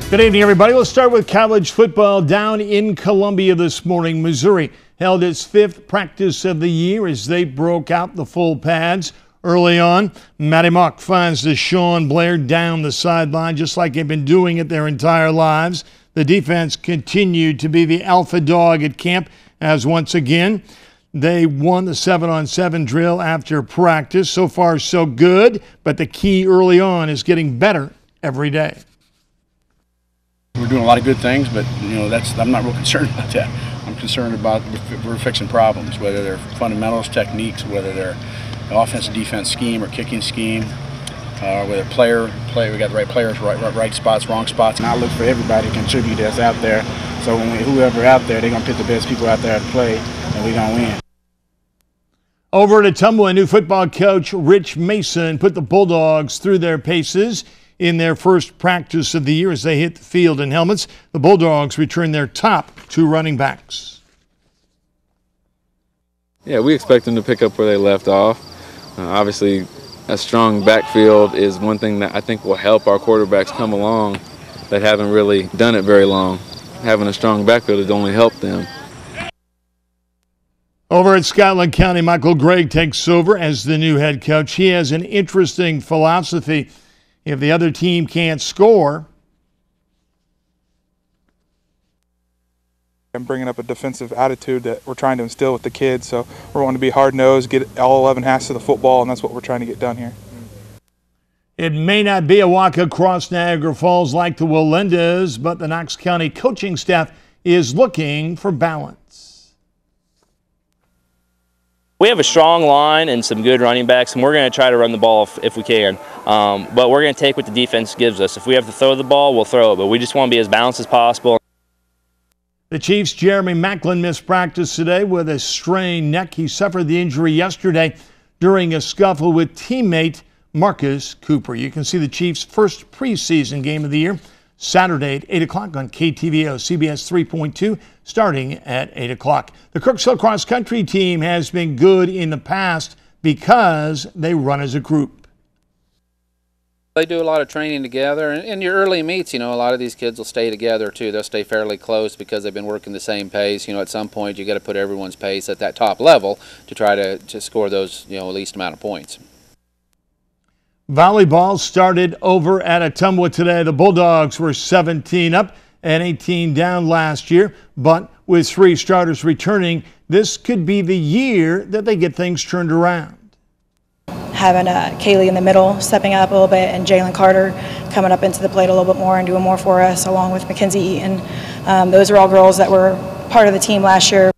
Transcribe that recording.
Good evening, everybody. We'll start with college football down in Columbia this morning. Missouri held its fifth practice of the year as they broke out the full pads early on. Matty Mock finds Deshaun Blair down the sideline just like they've been doing it their entire lives. The defense continued to be the alpha dog at camp as once again they won the 7-on-7 drill after practice. So far, so good, but the key early on is getting better every day. We're doing a lot of good things, but I'm not real concerned about that. I'm concerned about we're fixing problems, whether they're fundamentals, techniques, whether they're offense, defense scheme, or kicking scheme, whether we got the right players, right spots, wrong spots. And I look for everybody to contribute that's out there. So when whoever out there, they're gonna pick the best people out there to play, and we're gonna win. Over at Ottumwa, new football coach Rich Mason put the Bulldogs through their paces in their first practice of the year as they hit the field in helmets. The Bulldogs return their top two running backs. Yeah, we expect them to pick up where they left off. Obviously, a strong backfield is one thing that I think will help our quarterbacks come along that haven't really done it very long. Having a strong backfield has only helped them. Over at Scotland County, Michael Gregg takes over as the new head coach. He has an interesting philosophy. If the other team can't score, I'm bringing up a defensive attitude that we're trying to instill with the kids. So we're wanting to be hard-nosed, get all 11 halves to the football, and that's what we're trying to get done here. It may not be a walk across Niagara Falls like the Willendas, but the Knox County coaching staff is looking for balance. We have a strong line and some good running backs, and we're going to try to run the ball if we can. But we're going to take what the defense gives us. If we have to throw the ball, we'll throw it. But we just want to be as balanced as possible. The Chiefs' Jeremy Macklin missed practice today with a strained neck. He suffered the injury yesterday during a scuffle with teammate Marcus Cooper. You can see the Chiefs' first preseason game of the year Saturday at 8 o'clock on KTVO CBS 3.2 starting at 8 o'clock. The Crooksville Cross Country team has been good in the past because they run as a group. They do a lot of training together, and in your early meets, a lot of these kids will stay together too. They'll stay fairly close because they've been working the same pace. At some point you got to put everyone's pace at that top level to try to score those, least amount of points. Volleyball started over at Ottumwa today. The Bulldogs were 17 up and 18 down last year, but with three starters returning, this could be the year that they get things turned around. Having Kaylee in the middle, stepping up a little bit, and Jalen Carter coming up into the plate a little bit more and doing more for us, along with Mackenzie Eaton. Those are all girls that were part of the team last year.